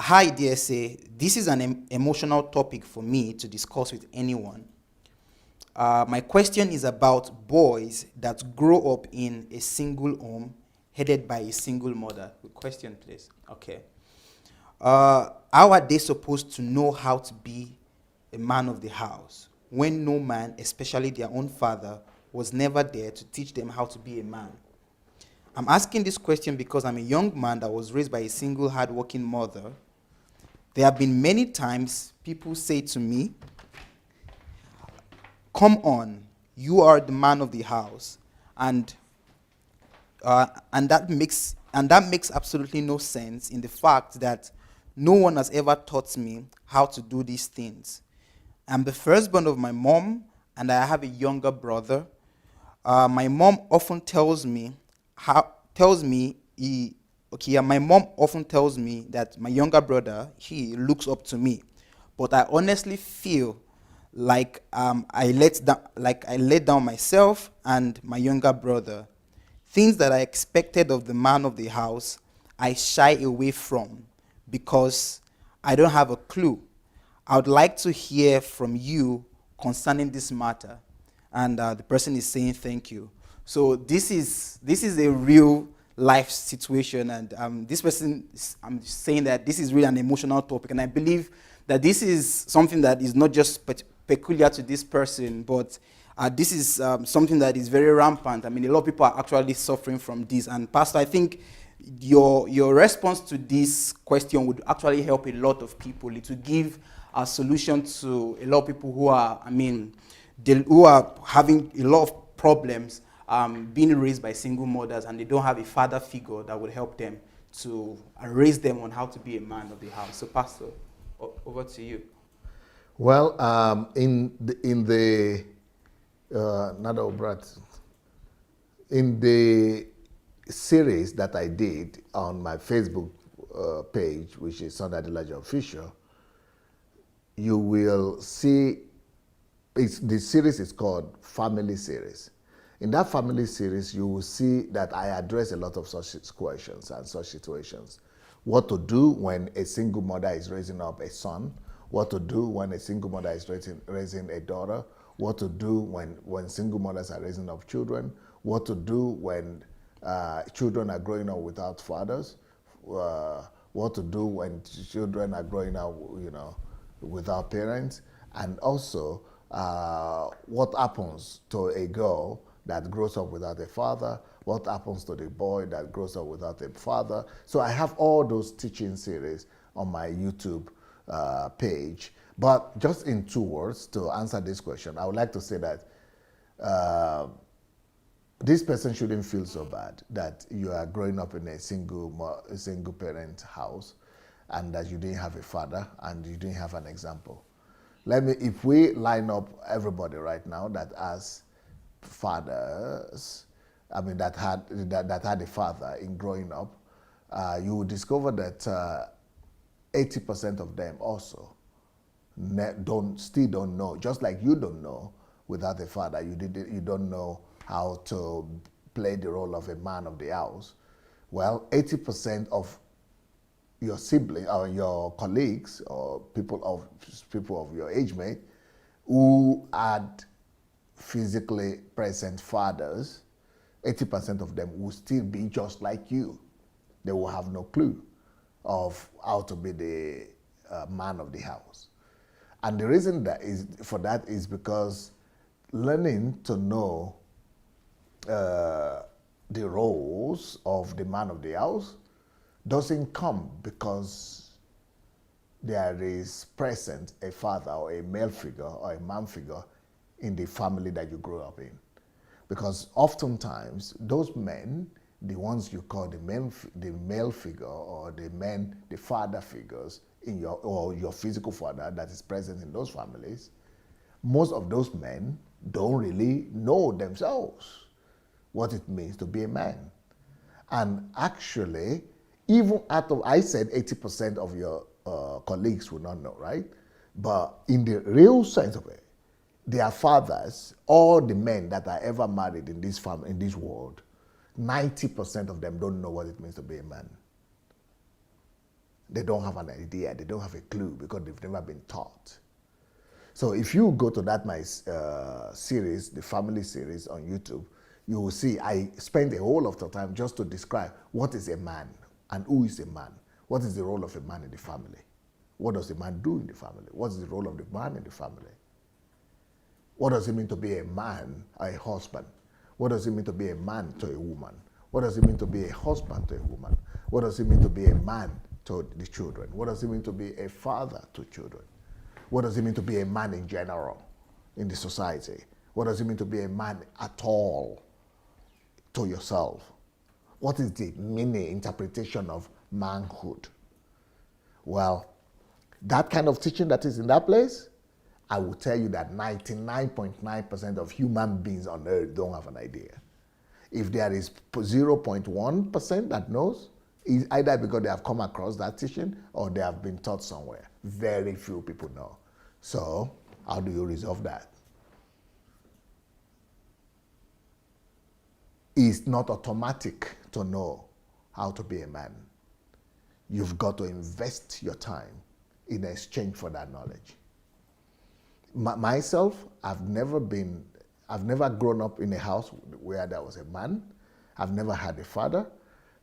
Hi, DSA. This is an emotional topic for me to discuss with anyone. My question is about boys that grow up in a single home headed by a single mother. Good question, please. Okay. How are they supposed to know how to be a man of the house when no man, especially their own father, was never there to teach them how to be a man? I'm asking this question because I'm a young man that was raised by a single hardworking mother. There have been many times people say to me, "Come on, you are the man of the house," and that makes absolutely no sense in the fact that no one has ever taught me how to do these things. I'm the firstborn of my mom, and I have a younger brother. My mom often tells me he okay, yeah, my mom often tells me that my younger brother, he looks up to me, but I honestly feel I let down myself and my younger brother. Things that I expected of the man of the house, I shy away from because I don't have a clue. I would like to hear from you concerning this matter. And the person is saying thank you. So this is a real life situation, and this person I'm saying that this is really an emotional topic, and I believe that this is something that is not just peculiar to this person, but this is something that is very rampant. I mean, a lot of people are actually suffering from this. And Pastor, I think your response to this question would actually help a lot of people. It would give a solution to a lot of people who are, who are having a lot of problems being raised by single mothers, and they don't have a father figure that would help them to raise them on how to be a man of the house. So, Pastor, over to you. Well, in the Nado Brat, in the series that I did on my Facebook page, which is Adelaja Official, you will see the series is called Family Series. In that family series, you will see that I address a lot of such questions and such situations. What to do when a single mother is raising up a son, what to do when a single mother is raising a daughter, what to do when single mothers are raising up children, what to do when children are growing up without fathers, what to do when children are growing up, without parents, and also what happens to a girl that grows up without a father, what happens to the boy that grows up without a father. So I have all those teaching series on my YouTube page. But just in 2 words to answer this question, I would like to say that this person shouldn't feel so bad that you are growing up in a single parent house and that you didn't have a father and you didn't have an example. If we line up everybody right now that has fathers, that had a father in growing up, you will discover that 80% of them also still don't know. Just like you don't know without a father, you don't know how to play the role of a man of the house. Well, 80% of your siblings or your colleagues or people of your age mate who had physically present fathers, 80% of them will still be just like you. They will have no clue of how to be the man of the house. And the reason for that is because learning to know the roles of the man of the house doesn't come because there is present a father or a male figure or a man figure in the family that you grew up in. Because oftentimes those men, the ones you call the male figure or the father figures in your physical father that is present in those families, most of those men don't really know themselves what it means to be a man. And actually, even I said 80% of your colleagues will not know, right? But in the real sense of it, their fathers, all the men that are ever married in this world, 90% of them don't know what it means to be a man. They don't have an idea. They don't have a clue because they've never been taught. So if you go to that my series, the family series on YouTube, you will see I spend a whole lot of time just to describe what is a man and who is a man. What is the role of a man in the family? What does a man do in the family? What is the role of the man in the family? What does it mean to be a man, a husband? What does it mean to be a man to a woman? What does it mean to be a husband to a woman? What does it mean to be a man to the children? What does it mean to be a father to children? What does it mean to be a man in general in the society? What does it mean to be a man at all to yourself? What is the meaning, interpretation of manhood? Well, that kind of teaching that is in that place, I will tell you that 99.9% of human beings on earth don't have an idea. If there is 0.1% that knows, it's either because they have come across that teaching or they have been taught somewhere. Very few people know. So, how do you resolve that? It's not automatic to know how to be a man. You've got to invest your time in exchange for that knowledge. Myself, I've never grown up in a house where there was a man. I've never had a father,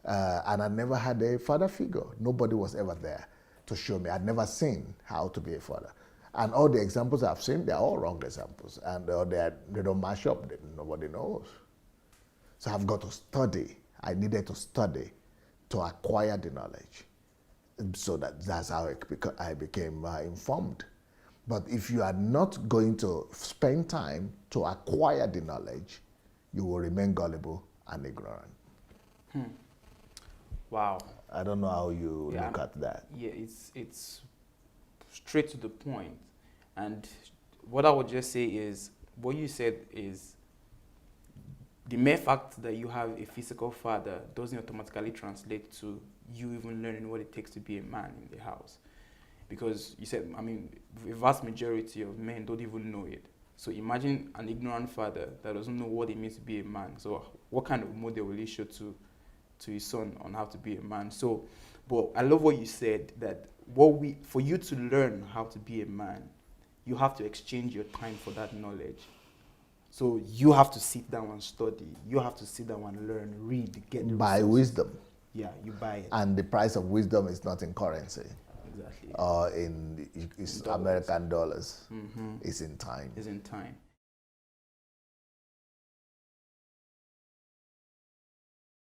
and I never had a father figure. Nobody was ever there to show me. I'd never seen how to be a father. And all the examples I've seen, they're all wrong examples, and they don't match up. Nobody knows. So I've got to study. I needed to study to acquire the knowledge. So that's how I became informed. But if you are not going to spend time to acquire the knowledge, you will remain gullible and ignorant. Wow. I don't know how you look at that. Yeah, it's straight to the point. And what I would just say is, what you said is, the mere fact that you have a physical father doesn't automatically translate to you even learning what it takes to be a man in the house. Because you said, I mean, a vast majority of men don't even know it. So imagine an ignorant father that doesn't know what it means to be a man. So what kind of model will he show to his son on how to be a man? So, but I love what you said, that for you to learn how to be a man, you have to exchange your time for that knowledge. So you have to sit down and study. You have to sit down and learn, read, get the Buy resources. wisdom. Yeah, you buy it. And the price of wisdom is not in currency. Exactly. Or in American dollars. Mm-hmm. It's in time. It's in time.